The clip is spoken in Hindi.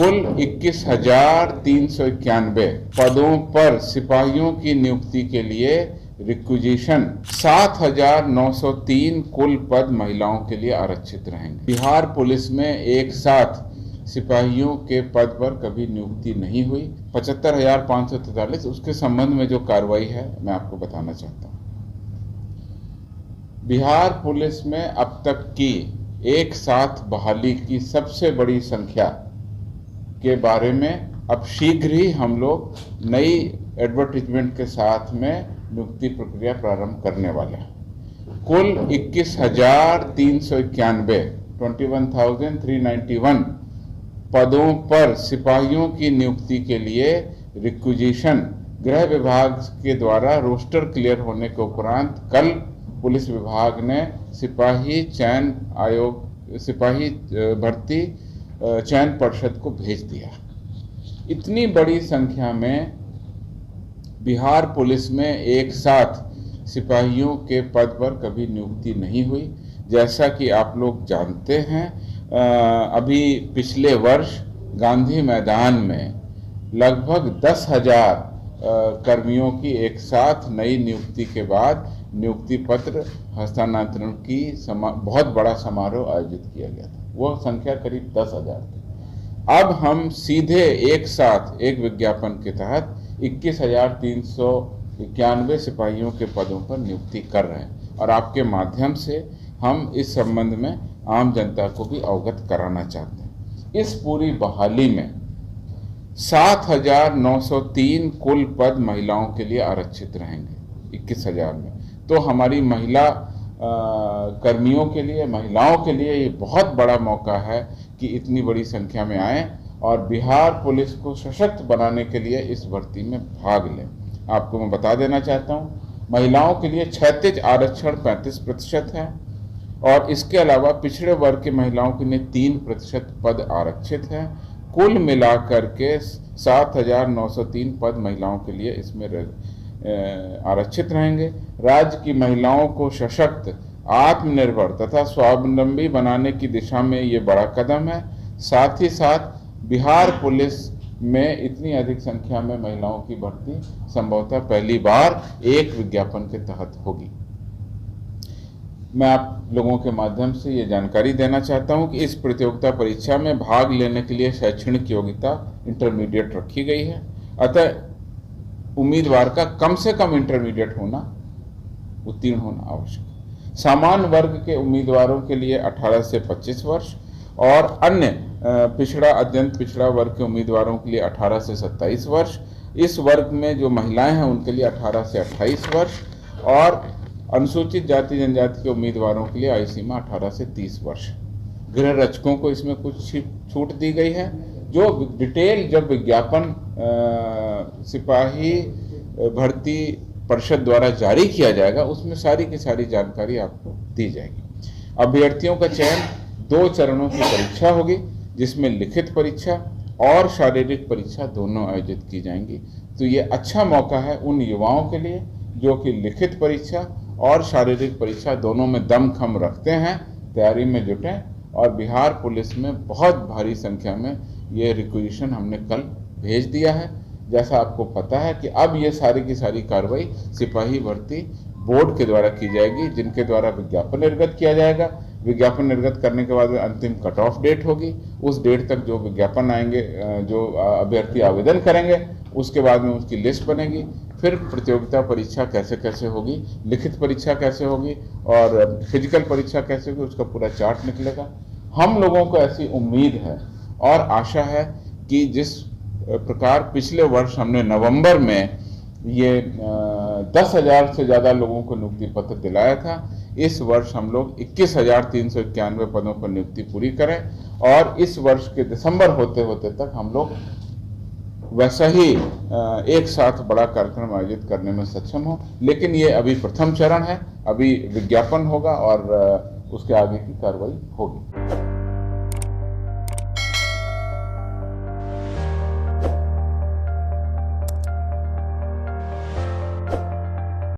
कुल 21,391 पदों पर सिपाहियों की नियुक्ति के लिए रिक्विजिशन 7,903 कुल पद महिलाओं के लिए आरक्षित रहेंगे। बिहार पुलिस में एक साथ सिपाहियों के पद पर कभी नियुक्ति नहीं हुई। 75,543 उसके संबंध में जो कार्रवाई है मैं आपको बताना चाहता हूँ। बिहार पुलिस में अब तक की एक साथ बहाली की सबसे बड़ी संख्या के बारे में अब शीघ्र ही हम लोग नई एडवर्टीजमेंट के साथ में नियुक्ति प्रक्रिया प्रारंभ करने वाले हैं। कुल 21,391 21,391 पदों पर सिपाहियों की नियुक्ति के लिए रिक्विजिशन गृह विभाग के द्वारा रोस्टर क्लियर होने के उपरांत कल पुलिस विभाग ने सिपाही भर्ती चयन परिषद को भेज दिया। इतनी बड़ी संख्या में बिहार पुलिस में एक साथ सिपाहियों के पद पर कभी नियुक्ति नहीं हुई। जैसा कि आप लोग जानते हैं, अभी पिछले वर्ष गांधी मैदान में लगभग 10,000 कर्मियों की एक साथ नई नियुक्ति के बाद नियुक्ति पत्र हस्तांतरण की बहुत बड़ा समारोह आयोजित किया गया था। वह संख्या करीब 10,000 थी। अब हम सीधे एक साथ एक विज्ञापन के तहत 21,391 सिपाहियों के पदों पर नियुक्ति कर रहे हैं और आपके माध्यम से हम इस संबंध में आम जनता को भी अवगत कराना चाहते हैं। इस पूरी बहाली में 7,903 कुल पद महिलाओं के लिए आरक्षित रहेंगे 21,000 में। तो हमारी महिला कर्मियों के लिए, महिलाओं के लिए ये बहुत बड़ा मौका है कि इतनी बड़ी संख्या में आए और बिहार पुलिस को सशक्त बनाने के लिए इस भर्ती में भाग लें। आपको मैं बता देना चाहता हूँ, महिलाओं के लिए क्षैतिज आरक्षण 35% है और इसके अलावा पिछड़े वर्ग के महिलाओं के लिए 3% पद आरक्षित है। कुल मिलाकर के 7,903 पद महिलाओं के लिए इसमें आरक्षित रहेंगे। राज्य की महिलाओं को सशक्त, आत्मनिर्भर तथा स्वावलंबी बनाने की दिशा में ये बड़ा कदम है। साथ ही साथ बिहार पुलिस में इतनी अधिक संख्या में महिलाओं की भर्ती संभवतः पहली बार एक विज्ञापन के तहत होगी। मैं आप लोगों के माध्यम से ये जानकारी देना चाहता हूं कि इस प्रतियोगिता परीक्षा में भाग लेने के लिए शैक्षणिक योग्यता इंटरमीडिएट रखी गई है। अतः उम्मीदवार का कम से कम इंटरमीडिएट होना, उत्तीर्ण होना आवश्यक है। सामान्य वर्ग के उम्मीदवारों के लिए 18 से 25 वर्ष और अन्य पिछड़ा, अत्यंत पिछड़ा वर्ग के उम्मीदवारों के लिए 18 से 27 वर्ष। इस वर्ग में जो महिलाएं हैं उनके लिए 18 से 28 वर्ष और अनुसूचित जाति जनजाति के उम्मीदवारों के लिए आयु सीमा 18 से 30 वर्ष। गृह रक्षकों को इसमें कुछ छूट दी गई है। जो डिटेल जब विज्ञापन सिपाही भर्ती परिषद द्वारा जारी किया जाएगा उसमें सारी की सारी जानकारी आपको दी जाएगी। अभ्यर्थियों का चयन 2 चरणों की परीक्षा होगी, जिसमें लिखित परीक्षा और शारीरिक परीक्षा दोनों आयोजित की जाएंगी। तो ये अच्छा मौका है उन युवाओं के लिए जो कि लिखित परीक्षा और शारीरिक परीक्षा दोनों में दमखम रखते हैं, तैयारी में जुटें और बिहार पुलिस में बहुत भारी संख्या में ये रिक्विजिशन हमने कल भेज दिया है। जैसा आपको पता है कि अब ये सारी की सारी कार्रवाई सिपाही भर्ती बोर्ड के द्वारा की जाएगी, जिनके द्वारा विज्ञापन निर्गत किया जाएगा। विज्ञापन निर्गत करने के बाद अंतिम कट ऑफ डेट होगी। उस डेट तक जो विज्ञापन आएंगे, जो अभ्यर्थी आवेदन करेंगे, उसके बाद में उसकी लिस्ट बनेगी। फिर प्रतियोगिता परीक्षा कैसे कैसे होगी, लिखित परीक्षा कैसे होगी और फिजिकल परीक्षा कैसे होगी, उसका पूरा चार्ट निकलेगा। हम लोगों को ऐसी उम्मीद है और आशा है कि जिस प्रकार पिछले वर्ष हमने नवंबर में ये 10,000 से ज़्यादा लोगों को नियुक्ति पत्र दिलाया था, इस वर्ष हम लोग 21,391 पदों पर नियुक्ति पूरी करें और इस वर्ष के दिसंबर होते होते तक हम लोग वैसा ही एक साथ बड़ा कार्यक्रम आयोजित करने में सक्षम हो। लेकिन ये अभी प्रथम चरण है, अभी विज्ञापन होगा और उसके आगे की कार्रवाई होगी।